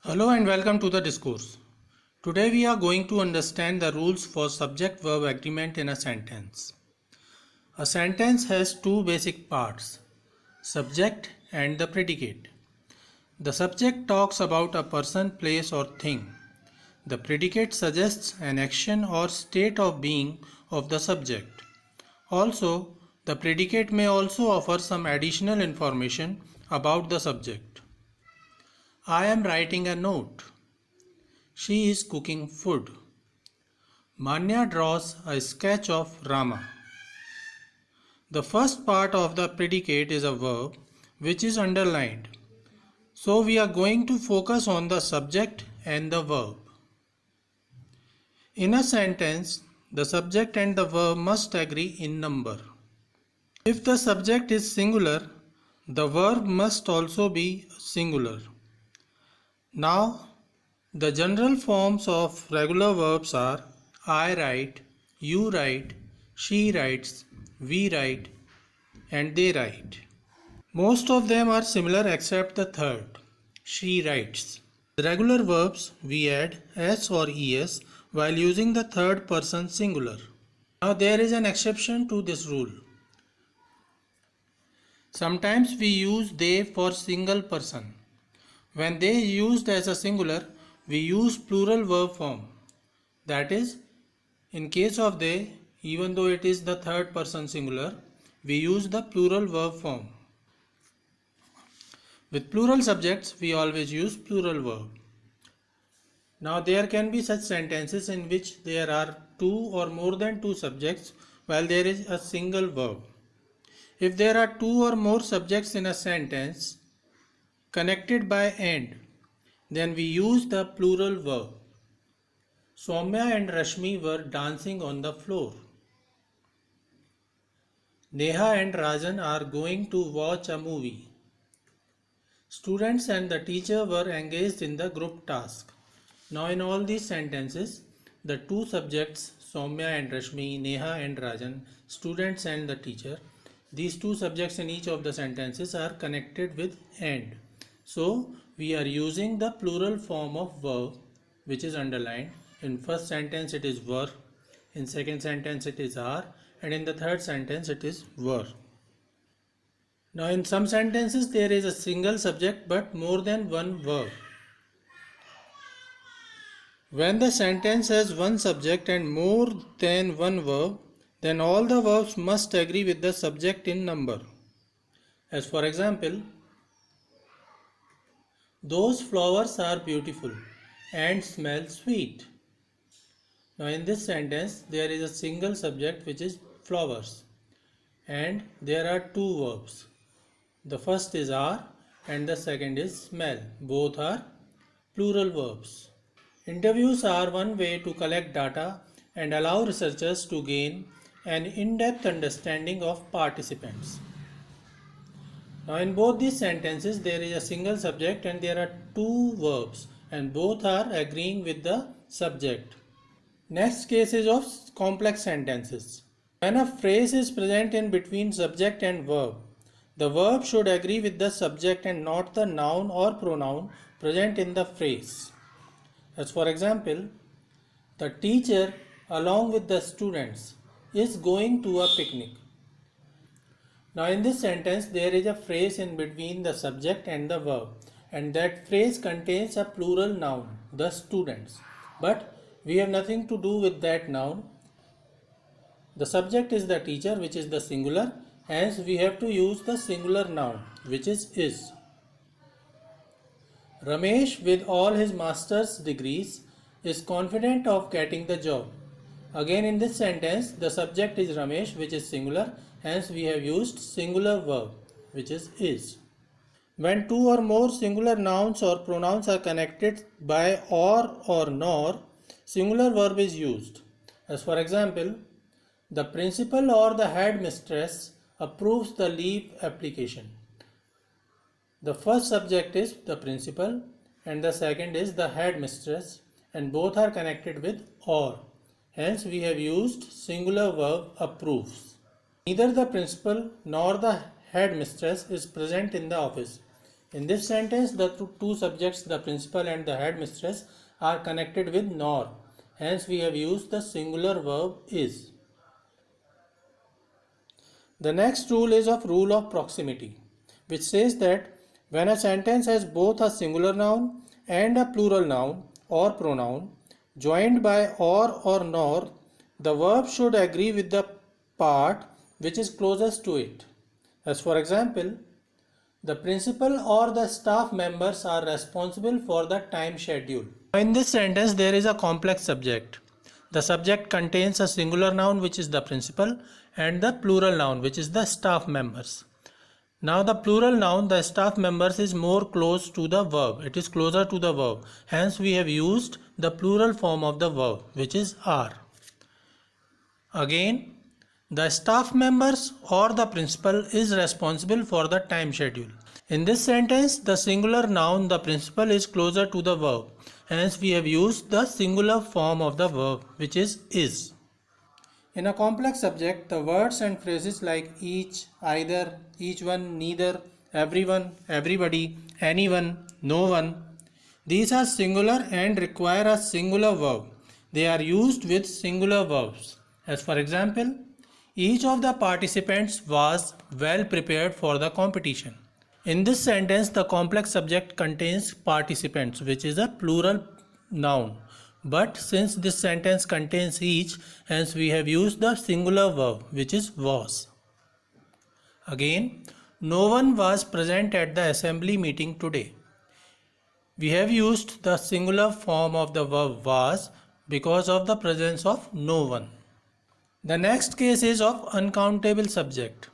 Hello and welcome to the discourse. Today we are going to understand the rules for subject-verb agreement in a sentence. A sentence has two basic parts, subject and the predicate. The subject talks about a person, place or thing. The predicate suggests an action or state of being of the subject. Also, the predicate may also offer some additional information about the subject. I am writing a note. She is cooking food. Manya draws a sketch of Rama. The first part of the predicate is a verb which is underlined. So we are going to focus on the subject and the verb. In a sentence, the subject and the verb must agree in number. If the subject is singular, the verb must also be singular. Now, the general forms of regular verbs are I write, you write, she writes, we write, and they write. Most of them are similar except the third, she writes. The regular verbs we add s or es while using the third person singular. Now there is an exception to this rule. Sometimes we use they for single person. When they is used as a singular, we use plural verb form. That is, in case of they, even though it is the third person singular, we use the plural verb form. With plural subjects, we always use plural verb. Now there can be such sentences in which there are two or more than two subjects while there is a single verb. If there are two or more subjects in a sentence connected by and, then we use the plural verb. Soumya and Rashmi were dancing on the floor. Neha and Rajan are going to watch a movie. Students and the teacher were engaged in the group task. Now in all these sentences, the two subjects Soumya and Rashmi, Neha and Rajan, students and the teacher, these two subjects in each of the sentences are connected with and. So we are using the plural form of verb which is underlined. In first sentence it is were, in second sentence it is are, and in the third sentence it is were. Now in some sentences there is a single subject but more than one verb. When the sentence has one subject and more than one verb, then all the verbs must agree with the subject in number. As for example, those flowers are beautiful and smell sweet. Now in this sentence there is a single subject which is flowers and there are two verbs. The first is are and the second is smell. Both are plural verbs. Interviews are one way to collect data and allow researchers to gain an in-depth understanding of participants. Now in both these sentences there is a single subject and there are two verbs and both are agreeing with the subject. Next case is of complex sentences. When a phrase is present in between subject and verb, the verb should agree with the subject and not the noun or pronoun present in the phrase. As for example, the teacher along with the students is going to a picnic. Now in this sentence there is a phrase in between the subject and the verb and that phrase contains a plural noun, the students. But we have nothing to do with that noun. The subject is the teacher which is the singular, hence we have to use the singular noun which is. Ramesh with all his master's degrees is confident of getting the job. Again in this sentence the subject is Ramesh which is singular, hence we have used singular verb which is. When two or more singular nouns or pronouns are connected by or nor, singular verb is used. As for example, the principal or the headmistress approves the leave application. The first subject is the principal and the second is the headmistress and both are connected with or. Hence we have used singular verb approves. Neither the principal nor the headmistress is present in the office. In this sentence, the two subjects, the principal and the headmistress, are connected with nor. Hence, we have used the singular verb is. The next rule is of rule of proximity, which says that when a sentence has both a singular noun and a plural noun or pronoun joined by or nor, the verb should agree with the part which is closest to it. As for example, the principal or the staff members are responsible for the time schedule. In this sentence, there is a complex subject. The subject contains a singular noun, which is the principal, and the plural noun, which is the staff members. Now the plural noun, the staff members, is more close to the verb. It is closer to the verb. Hence we have used the plural form of the verb, which is are. Again, the staff members or the principal is responsible for the time schedule. In this sentence, the singular noun, the principal, is closer to the verb. Hence we have used the singular form of the verb, which is. In a complex subject, the words and phrases like each, either, each one, neither, everyone, everybody, anyone, no one, these are singular and require a singular verb. They are used with singular verbs. As for example, each of the participants was well prepared for the competition. In this sentence, the complex subject contains participants, which is a plural noun. But since this sentence contains each, hence we have used the singular verb, which is was. Again, no one was present at the assembly meeting today. We have used the singular form of the verb was because of the presence of no one. The next case is of uncountable subject.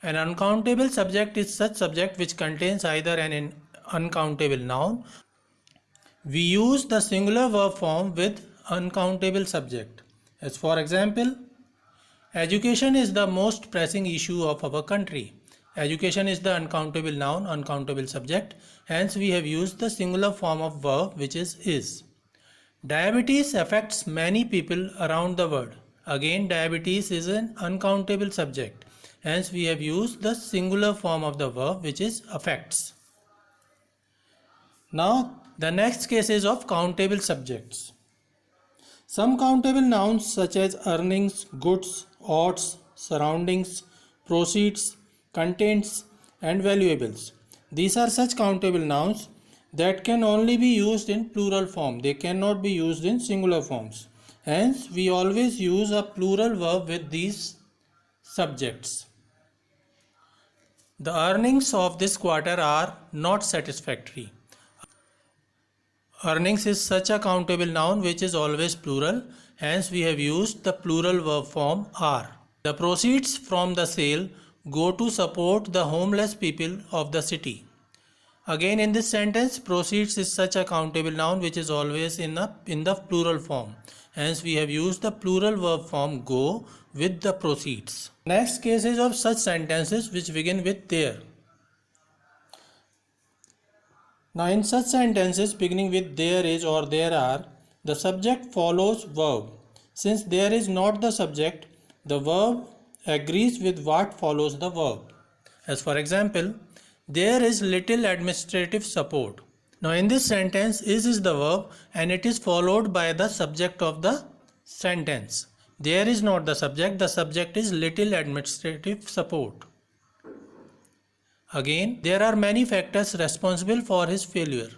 An uncountable subject is such subject which contains either an uncountable noun. We use the singular verb form with uncountable subject. As for example, education is the most pressing issue of our country. Education is the uncountable noun, uncountable subject. Hence we have used the singular form of verb, which is. Diabetes affects many people around the world. Again, diabetes is an uncountable subject. Hence we have used the singular form of the verb, which is affects. Now the next case is of countable subjects. Some countable nouns such as earnings, goods, odds, surroundings, proceeds, contents and valuables. These are such countable nouns that can only be used in plural form. They cannot be used in singular forms. Hence we always use a plural verb with these subjects. The earnings of this quarter are not satisfactory. Earnings is such a countable noun which is always plural. Hence we have used the plural verb form are. The proceeds from the sale go to support the homeless people of the city. Again, in this sentence, proceeds is such a countable noun which is always in the plural form. Hence we have used the plural verb form go with the proceeds. Next case is of such sentences which begin with there. Now in such sentences beginning with there is or there are, the subject follows verb. Since there is not the subject, the verb agrees with what follows the verb. As for example, there is little administrative support. Now in this sentence, is the verb and it is followed by the subject of the sentence. There is not the subject is little administrative support. Again, there are many factors responsible for his failure.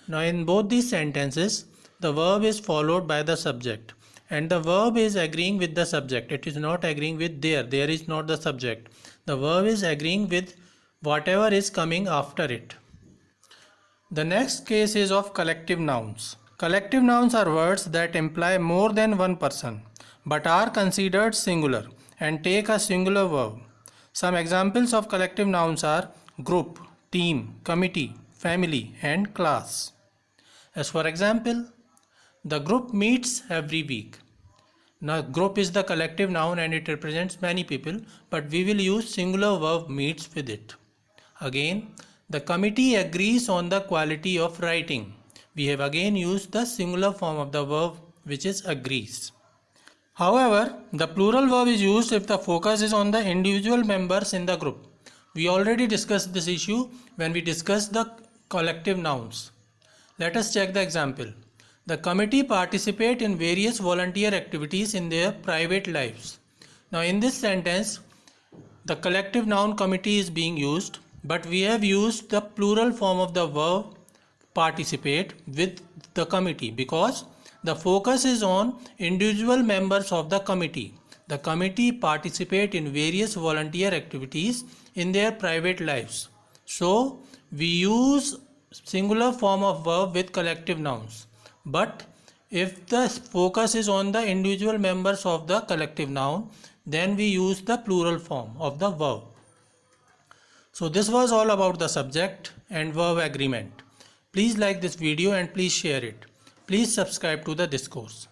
Now in both these sentences, the verb is followed by the subject and the verb is agreeing with the subject. It is not agreeing with there is not the subject. The verb is agreeing with whatever is coming after it. The next case is of collective nouns. Collective nouns are words that imply more than one person but are considered singular and take a singular verb. Some examples of collective nouns are group, team, committee, family and class. As for example, the group meets every week. Now group is the collective noun and it represents many people, but we will use singular verb meets with it. Again, the committee agrees on the quality of writing. We have again used the singular form of the verb, which is agrees. However, the plural verb is used if the focus is on the individual members in the group. We already discussed this issue when we discussed the collective nouns. Let us check the example. The committee participate in various volunteer activities in their private lives. Now in this sentence, the collective noun committee is being used, but we have used the plural form of the verb participate with the committee because the focus is on individual members of the committee. The committee participate in various volunteer activities in their private lives. So we use singular form of verb with collective nouns. But if the focus is on the individual members of the collective noun, then we use the plural form of the verb. So this was all about the subject and verb agreement. Please like this video and please share it. Please subscribe to the discourse.